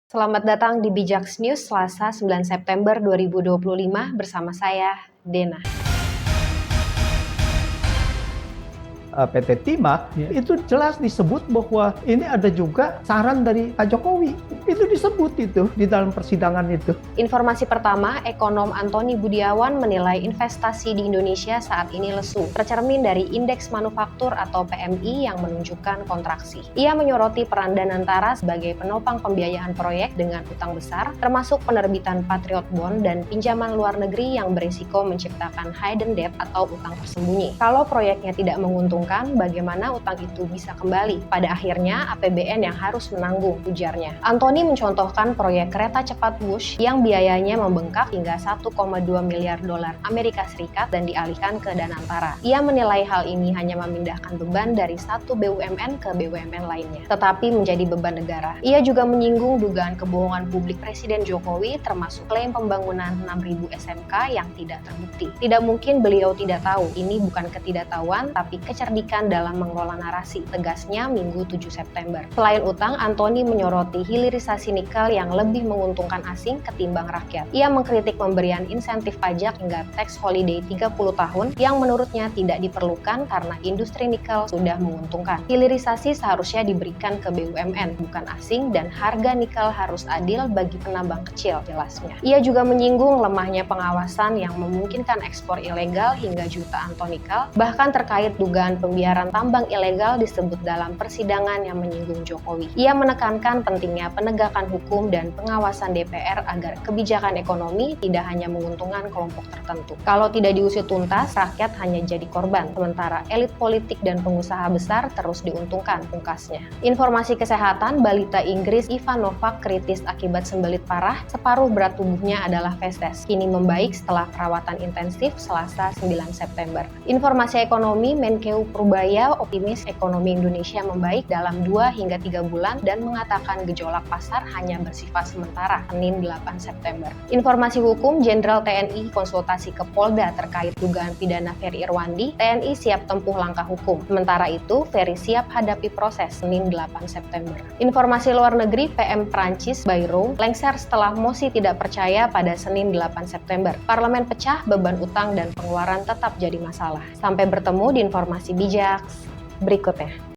Selamat datang di Bijaks News Selasa 9 September 2025 bersama saya, Dena. PT Timah, itu jelas disebut bahwa ini ada juga saran dari Pak Jokowi. Itu disebut itu di dalam persidangan itu. Informasi pertama, ekonom Antoni Budiawan menilai investasi di Indonesia saat ini lesu, tercermin dari Indeks Manufaktur atau PMI yang menunjukkan kontraksi. Ia menyoroti peran Danantara sebagai penopang pembiayaan proyek dengan utang besar, termasuk penerbitan Patriot Bond dan pinjaman luar negeri yang berisiko menciptakan hidden debt atau utang tersembunyi. Kalau proyeknya tidak menguntungkan, bagaimana utang itu bisa kembali? Pada akhirnya, APBN yang harus menanggung, ujarnya. Antoni mencontohkan proyek kereta cepat Wush yang biayanya membengkak hingga 1,2 miliar dolar Amerika Serikat dan dialihkan ke Danantara. Ia menilai hal ini hanya memindahkan beban dari satu BUMN ke BUMN lainnya, tetapi menjadi beban negara. Ia juga menyinggung dugaan kebohongan publik Presiden Jokowi, termasuk klaim pembangunan 6.000 SMK yang tidak terbukti. Tidak mungkin beliau tidak tahu, ini bukan ketidaktahuan, tapi kecerdikan dalam mengelola narasi, tegasnya Minggu 7 September. Selain utang, Antoni menyoroti hilirisasi nikel yang lebih menguntungkan asing ketimbang rakyat. Ia mengkritik pemberian insentif pajak hingga tax holiday 30 tahun yang menurutnya tidak diperlukan karena industri nikel sudah menguntungkan. Hilirisasi seharusnya diberikan ke BUMN, bukan asing, dan harga nikel harus adil bagi penambang kecil, jelasnya. Ia juga menyinggung lemahnya pengawasan yang memungkinkan ekspor ilegal hingga jutaan ton nikel, bahkan terkait dugaan pembiaran tambang ilegal disebut dalam persidangan yang menyinggung Jokowi. Ia menekankan pentingnya penegakan hukum dan pengawasan DPR agar kebijakan ekonomi tidak hanya menguntungkan kelompok tertentu. Kalau tidak diusut tuntas, rakyat hanya jadi korban, sementara elit politik dan pengusaha besar terus diuntungkan, pungkasnya. Informasi kesehatan, balita Inggris Ivan Novak kritis akibat sembelit parah, separuh berat tubuhnya adalah festes. Kini membaik setelah perawatan intensif Selasa 9 September. Informasi ekonomi, Menkeu Purbaya optimis ekonomi Indonesia membaik dalam 2 hingga 3 bulan dan mengatakan gejolak pasar hanya bersifat sementara, Senin 8 September. Informasi hukum, Jenderal TNI konsultasi ke Polda terkait dugaan pidana Ferry Irwandi, TNI siap tempuh langkah hukum. Sementara itu, Ferry siap hadapi proses, Senin 8 September. Informasi luar negeri, PM Prancis Bayrou lengser setelah mosi tidak percaya pada Senin 8 September. Parlemen pecah, beban utang dan pengeluaran tetap jadi masalah. Sampai bertemu di informasi bijak berikutnya.